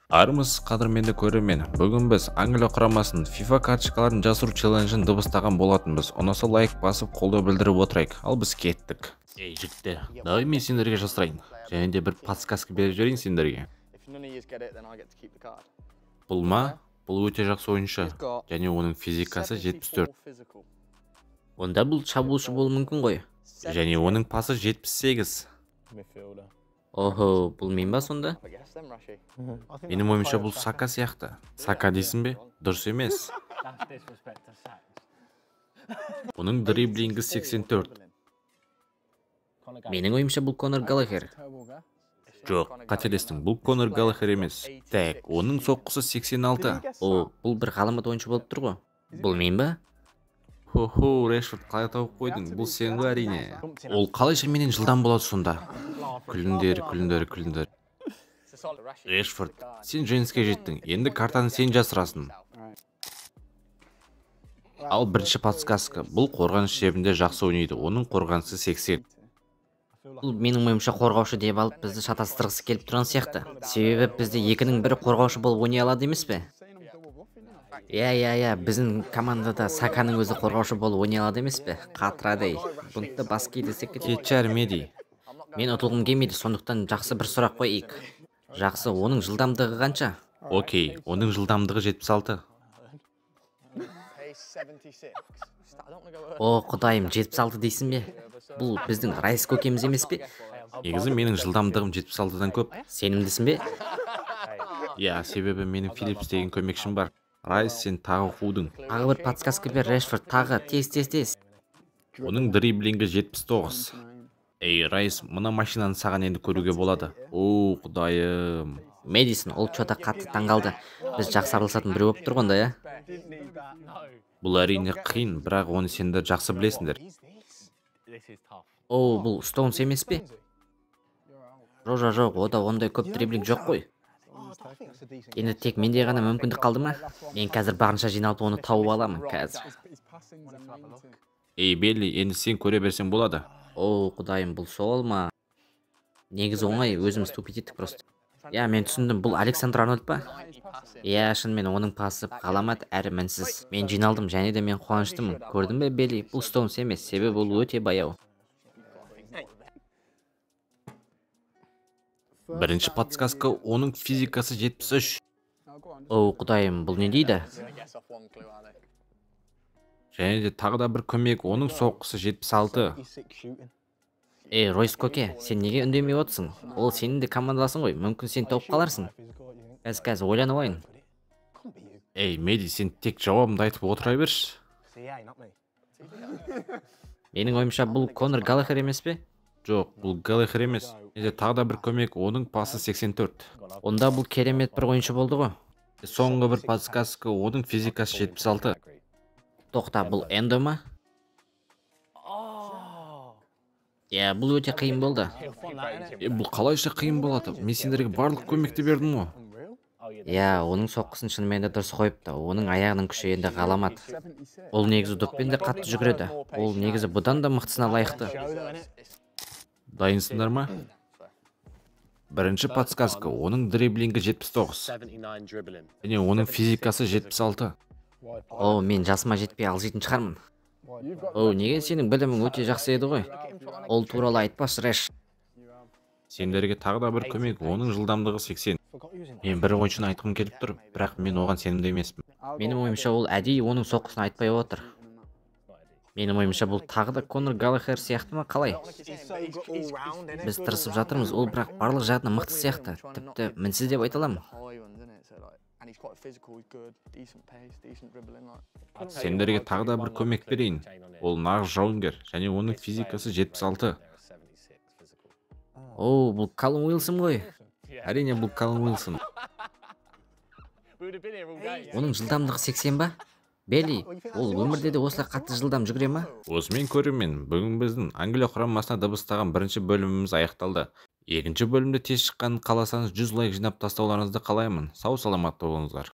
Армысыз қадірменді көрермен. Бүгін біз Англия құрамасының FIFA карточкаларын жасыру челленджін дыбыстаған болатынбыз. Ұнаса лайк басып қолдау білдіріп отырайық. Ал біз кеттік. Ей жігіттер, давай мен сендерге жасырайын. Және де бір подсказка беріп жіберейін сендерге. Бұл ма? Бұл өте жақсы ойыншы. Және оның физикасы 74. Онда бұл шабуылшы болуы мүмкін ғой. Және оның пасы 78. Охо, бұл мен ба сонда? Менің ойымша бұл Сака сияқты. Сака дейсің бе? Дұрыс емес. Оның дриблингі 84. Менің ойымша бұл Конор Галлахер. Жоқ, қателестің, бұл Конор Галлахер емес. Так, оның соққысы 86. О, бұл бір ғаламат ойыншы болып тұр ғой. Бұл мен ба? Хо-хо, Решфорд, қалай тауып қойдың? Бұл сен ғой әрине. Ол қалайша менен жылдам болады сонда? Күліндер. Решфорд, сен жеңіске жеттің. Енді картаны сен жасырасың. Ал бірінші подсказка. Бұл қорғаныс шебінде жақсы ойнайды. Оның қорғанысы 80. Бұл менің ойымша қорғаушы деп алып бізді шатастырғысы келіп тұрған сияқты. Себебі бізде екінің бірі қорғаушы болып ойнай алады емес пе? Иә, біздің командада Саканың өзі қорғаушы болып ойнай алады емес пе? Қатырадей. Бұнды бас кейдесек кетер Меди. Мен ұтылғым келмейді, сондықтан жақсы бір сұрақ қойайық. Жақсы, оның жылдамдығы қанша? Окей, оның жылдамдығы 76. О, құдайым, 76 дейсің бе? Бұл біздің Райс көкеміз емес пе? Негізі менің жылдамдығым 76-дан көп. Сенімдісің бе? Иә, себебі менің Филлипс деген көмекшім бар. Райс, сен тағы қудың. Тағы бір подсказка бер, Решфорд, тағы, тез. Оның дриблингі 79. Ей, Райс, мына машинаны саған енді көруге болады. О, құдайым. Мэдисон, ол чота қатты таңғалды. Біз жақсы араласатын біреу болып тұрғанда, я? Бұл әрине қиын, бірақ оны сендер жақсы білесіңдер. О, бұл Стоунс емес пе? Жоқ, ода ондай көп дриблинг жоқ қой. Енді тек менде ғана мүмкіндік қалды ма? Мен қазір барынша жиналып оны тауып аламын қазір. Ей, Белли, енді сен көре берсең болады. О, құдайым, бұл сол ма? Негізі оңай, өзіміз тупит еттік просто. Я, мен түсіндім, бұл Александр Арнольд па? Я, шынымен оның пасы ғаламат әрі мінсіз. Мен жиналдым, және де мен қуаныштымын. Көрдің бе, Белли, бұл Стоунс емес, себебі бұл өте баяу. Бірінші подсказка, оның физикасы 73. О, құдайым, бұл не дейді? Және де тағы да бір көмек, оның соққысы 76. Ей, Ройс көке, сен неге үндемей отырсың? Ол сенің де командаласың ғой, мүмкін сен тауып қаларсың. Қазір ойланып алайын. Ей, Меди, сен тек жауабымды айтып отыра берші. Менің ойымша бұл Конор Галлахер емес пе? Жоқ, бұл Галлахер емес. Енді тағы да бір көмек, оның пасы 84. Онда бұл керемет бір ойыншы болды ғой. Соңғы бір подсказка, оның физикасы 76. Тоқта, бұл Эндо ма? Иә, бұл өте қиын болды. Бұл қалайша қиын болады? Мен сендерге барлық көмекті бердім ғой. Иә, оның соққысын шынымен де дұрыс қойыпты. Оның аяғының күші енді ғаламат. Ол негізі доппен де қатты жүгіреді. Ол негізі бұдан да мықтысына лайықты. Дайынсыңдар ма? Бірінші подсказка, оның дриблингі 79. Және оның физикасы 76. О, мен жасыма жетпей алжитын шығармын. О, неге сенің білімің өте жақсы еді ғой? Ол туралы айтпас, Реш. Сендерге тағы да бір көмек, оның жылдамдығы 80. Мен бір ойыншыны айтқым келіп тұр, бірақ мен оған сенімді емеспін. Менің ойымша ол әдейі оның соққысын айтпай отыр. Менің ойымша бұл тағы да Конор Галлахер сияқты ма, қалай? Біз тырысып жатырмыз, ол бірақ барлық жағынан мықты сияқты. Тіпті мінсіз деп айта аламын. Сендерге тағы да бір көмек берейін. Ол нағыз жауынгер, және оның физикасы 76. О, бұл Каллум Уилсон ғой. Әрине, бұл Каллум Уилсон. Оның жылдамдығы 80 ба? Белли, ол өмірде де осылай қатты жылдам жүгіре ма? Осымен көрермен, бүгін біздің Англия құрамасына дыбыстаған бірінші бөліміміз аяқталды. Екінші бөлімде тез шыққанын қаласаңыз 100 лайк жинап тастауларыңызды қалаймын. Сау саламатта болыңыздар.